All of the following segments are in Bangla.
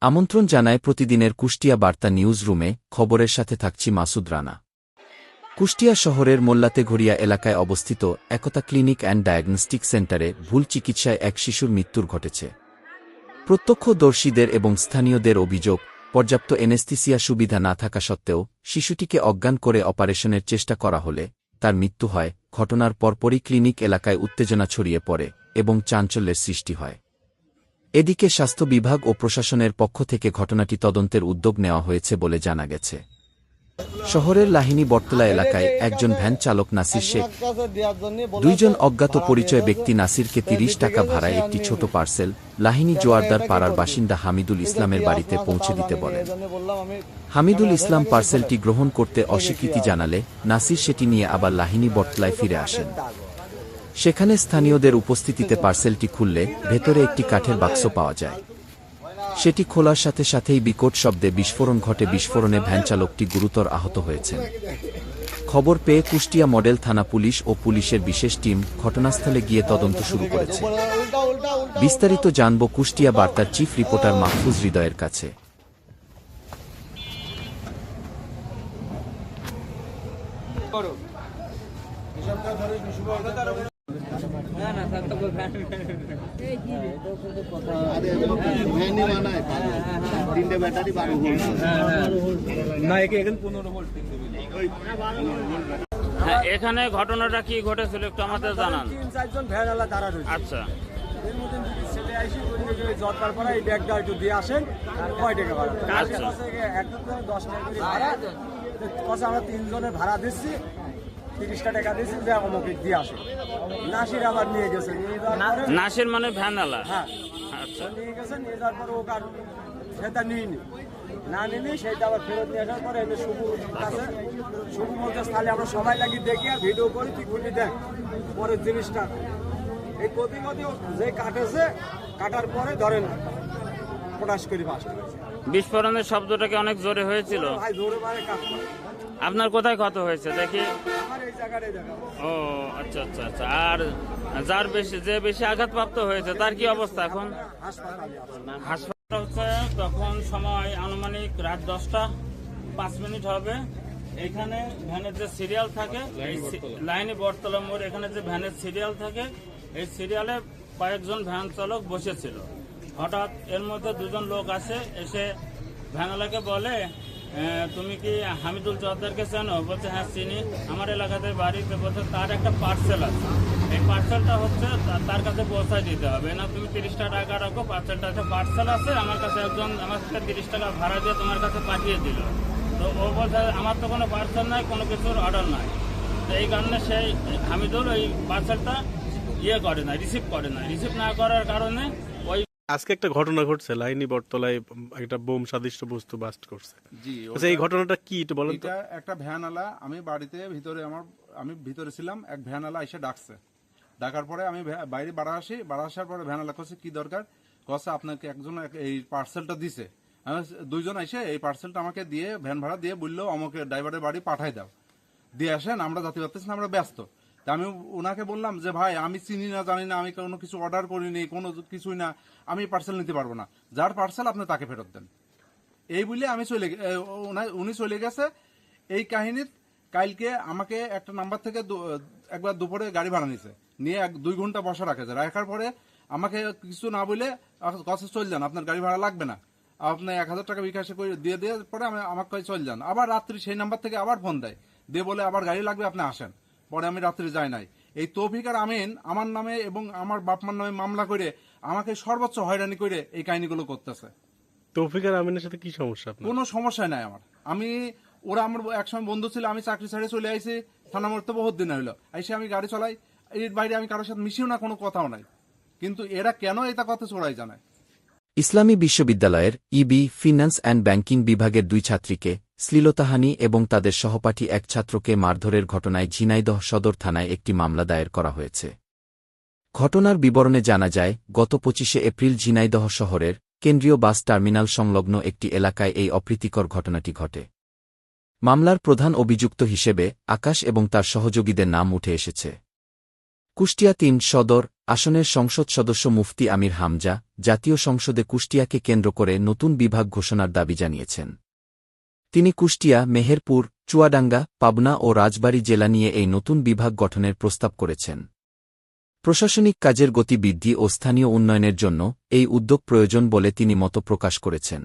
আমন্ত্রণ জানায় প্রতিদিনের কুষ্টিয়া বার্তা নিউজ রুমে। খবরের সাথে থাকছি মাসুদ রানা। কুষ্টিয়া শহরের মোল্লাতেঘড়িয়া এলাকায় অবস্থিত একতা ক্লিনিক অ্যান্ড ডায়াগনস্টিক সেন্টারে ভুল চিকিৎসায় এক শিশুর মৃত্যুর ঘটেছে। প্রত্যক্ষদর্শীদের এবং স্থানীয়দের অভিযোগ, পর্যাপ্ত এনেস্থিসিয়া সুবিধা না থাকা সত্ত্বেও শিশুটিকে অজ্ঞান করে অপারেশনের চেষ্টা করা হলে তার মৃত্যু হয়। ঘটনার পরপরই ক্লিনিক এলাকায় উত্তেজনা ছড়িয়ে পড়ে এবং চাঞ্চল্যের সৃষ্টি হয়। এদিকে স্বাস্থ্য বিভাগ ও প্রশাসনের পক্ষ থেকে ঘটনাটি তদন্তের উদ্যোগ নেওয়া হয়েছে বলে জানা গেছে। শহরের লাহিনী বটতলা এলাকায় একজন ভ্যান চালক নাসির শেখ দুইজন অজ্ঞাত পরিচয় ব্যক্তি নাসিরকে ৩০ টাকা ভাড়ায় একটি ছোট পার্সেল লাহিনী জোয়ারদার পাড়ার বাসিন্দা হামিদুল ইসলামের বাড়িতে পৌঁছে দিতে বলেন। হামিদুল ইসলাম পার্সেলটি গ্রহণ করতে অস্বীকৃতি জানালে নাসির সেটি নিয়ে আবার লাহিনী বটতলায় ফিরে আসেন। সেখানে স্থানীয়দের উপস্থিতিতে পার্সেলটি খুললে ভেতরে একটি কাঠের বাক্স পাওয়া যায়। সেটি খোলার সাথে সাথেই বিকট শব্দে বিস্ফোরণ ঘটে। বিস্ফোরণে ভ্যানচালকটি গুরুতর আহত হয়েছেন। খবর পেয়ে কুষ্টিয়া মডেল থানা পুলিশ ও পুলিশের বিশেষ টিম ঘটনাস্থলে গিয়ে তদন্ত শুরু করেছে। বিস্তারিত জানব কুষ্টিয়া বার্তার চিফ রিপোর্টার মাহফুজ হৃদয়ের কাছে। এখানে ঘটনাটা কি ঘটেছিল একটু আমাদের জানান। ৩-৪ জন ভ্যানওয়ালা দাঁড়া রয়েছে। আচ্ছা, এর মধ্যে ছেলে আইসি জটকার পরে এই ব্যাগটা একটু দিয়ে আসেন, কয় টাকা ভাড়া? আচ্ছা। একদম 10 টাকা করে ভাড়া। আমরা 3 জনের ভাড়া দিচ্ছি, 30 টাকা দিচ্ছি যে আমাকে দিয়ে আসে। নাসির আবার নিয়ে গেছে। নাসির মানে ভ্যানওয়ালা? হ্যাঁ, আচ্ছা, নিয়ে গেছে। নিয়ে যাওয়ার পর ও কার সেটা নিইনি, না নিলি সেটা আবার ফেরত নিয়ে আসার পরে এমনি শুভ কাছে শুভ বলতে তাহলে আমরা সবাই লাগি দেখি আর ভিডিও করি, তুই খুলি দেখ পরের জিনিসটা। এই প্রতি যে কাটেছে, কাটার পরে ধরেন প্রকাশ করি বাসটা। বিস্ফোরণের শব্দটাকে অনেক জোরে হয়েছিল। ভাই জোরে মারে কাট করে। আপনার কোথায় ক্ষত হয়েছে দেখি? আমার এই জায়গাটাই দেখা। ও আচ্ছা আচ্ছা আচ্ছা। আর যার বেশি আঘাতপ্রাপ্ত হয়েছে তার কি অবস্থা এখন? হাসপাতালে আছে। হাসপাতাল হচ্ছে তখন সময় আনুমানিক রাত 10টা 5 মিনিট হবে। এখানে ভ্যানের যে সিরিয়াল থাকে, এই লাইনে বটতলা মোড়, এখানে যে ভ্যানের সিরিয়াল থাকে, এই সিরিয়ালে কয়েকজন ভ্যান চালক বসেছিল। হঠাৎ এর মধ্যে 2জন লোক আসে, এসে ভ্যানওয়ালাকে বলে, তুমি কি হামিদুল জোয়ারদারকে চেনো? বলছে হ্যাঁ চিনি, আমার এলাকাতে বাড়িতে। বলছে তার একটা পার্সেল আছে, এই পার্সেলটা হচ্ছে তার কাছে পৌঁছায় দিতে হবে না, তুমি 30 টাকা রাখো, পার্সেলটা আছে। পার্সেল আছে আমার কাছে, একজন আমার কাছে 30 টাকা ভাড়া দিয়ে তোমার কাছে পাঠিয়ে দিল। তো ও বলছে আমার তো কোনো পার্সেল নাই, কোনো কিছুর অর্ডার নাই। তো এই কারণে সেই হামিদুল ওই পার্সেলটা করে না, রিসিভ করে না। রিসিভ না করার কারণে ওই আজকে একটা ঘটনা ঘটছে, লাইনি বটতলায় একটা বোম সাদৃশ্য বস্তু বাস্ট করছে। জি, আচ্ছা, এই ঘটনাটা কি একটু বলেন তো। এটা একটা ভ্যানওয়ালা, আমি বাড়িতে ভিতরে আমি ভিতরে ছিলাম, এক ভ্যানওয়ালা এসে ডাকছে। ডাকার পরে আমি বাইরে বাড়া আসার পরে ভ্যানওয়ালা কাছে কি দরকার, কছে আপনাকে একজন এই পার্সেলটা দিছে। 2জন এসে এই পার্সেলটা আমাকে দিয়ে ভ্যান ভাড়া দিয়ে বললো আমাকে ড্রাইভারের বাড়ি পাঠাই দাও, দিয়ে আসেন, আমরা যাতে পারতেছি না, আমরা ব্যস্ত। তা আমি ওনাকে বললাম যে ভাই আমি চিনি না জানি না, আমি কোনো কিছু অর্ডার করিনি, কোনো কিছুই না, আমি পার্সেল নিতে পারবো না, যার পার্সেল আপনি তাকে ফেরত দেন। এই বলে আমি উনি চলে গেছে। এই কাহিনীর কালকে আমাকে একটা নাম্বার থেকে একবার দুপুরে গাড়ি ভাড়া নিছে, নিয়ে 2 ঘন্টা বসা রাখেছে। রাখার পরে আমাকে কিছু না বলে কাছে চলে যান, আপনার গাড়ি ভাড়া লাগবে না, আপনি 1000 টাকা বিকাশে করে দিয়ে দেওয়ার পরে আমার কাছে চলে যান। আবার রাত্রি সেই নাম্বার থেকে আবার ফোন দেয়, দিয়ে বলে আবার গাড়ি লাগবে, আপনি আসেন। পরে আমি রাত্রি যাই নাই। এই তৌফিক আর আমিন আমার নামে এবং আমার বাপমার নামে মামলা করে আমাকে সর্বোচ্চ হয়রানি করে এই কাহিনীগুলো করতেছে। তৌফিক আর আমিনের সাথে কি সমস্যা আপনার? কোনো সমস্যা নাই আমার। ওরা আমার একসময় বন্ধু ছিল, আমি চাকরি ছেড়ে চলে আইছি, থানা মরতে বহুত দিন হইলো, আইসে আমি গাড়ি চালাই, এর বাইরে আমি কারোর সাথে মিশিও না, কোনো কথাও নাই। কিন্তু এরা কেন এটা কথা চড়াই জানায়। ইসলামী বিশ্ববিদ্যালয়ের ইবি ফিন্যান্স অ্যান্ড ব্যাংকিং বিভাগের 2 ছাত্রীকে শ্লীলতাহানি এবং তাদের সহপাঠী এক ছাত্রকে মারধরের ঘটনায় ঝিনাইদহ সদর থানায় একটি মামলা দায়ের করা হয়েছে। ঘটনার বিবরণে জানা যায়, গত 25শে এপ্রিল ঝিনাইদহ শহরের কেন্দ্রীয় বাস টার্মিনাল সংলগ্ন একটি এলাকায় এই অপ্রীতিকর ঘটনাটি ঘটে। মামলার প্রধান অভিযুক্ত হিসেবে আকাশ এবং তার সহযোগীদের নাম উঠে এসেছে। কুষ্টিয়া 3 সদর আসনের সংসদ সদস্য মুফতি আমির হামজা জাতীয় সংসদে কুষ্টিয়াকে কেন্দ্র করে নতুন বিভাগ ঘোষণার দাবি জানিয়েছেন। তিনি কুষ্টিয়া, মেহেরপুর, চুয়াডাঙ্গা, পাবনা ও রাজবাড়ী জেলা নিয়ে এই নতুন বিভাগ গঠনের প্রস্তাব করেছেন। প্রশাসনিক কাজের গতি বৃদ্ধি ও স্থানীয় উন্নয়নের জন্য এই উদ্যোগ প্রয়োজন বলে তিনি মত প্রকাশ করেছেন।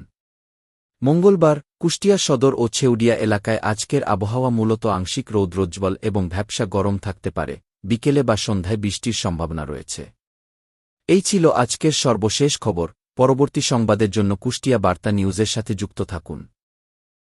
মঙ্গলবার কুষ্টিয়া সদর ও ছেউডিয়া এলাকায় আজকের আবহাওয়া মূলত আংশিক রৌদ্রোজ্জ্বল এবং ভ্যাপসা গরম থাকতে পারে, বিকেলে বা সন্ধ্যায় বৃষ্টির সম্ভাবনা রয়েছে। এই ছিল আজকের সর্বশেষ খবর। পরবর্তী সংবাদের জন্য কুষ্টিয়া বার্তা নিউজের সাথে যুক্ত থাকুন।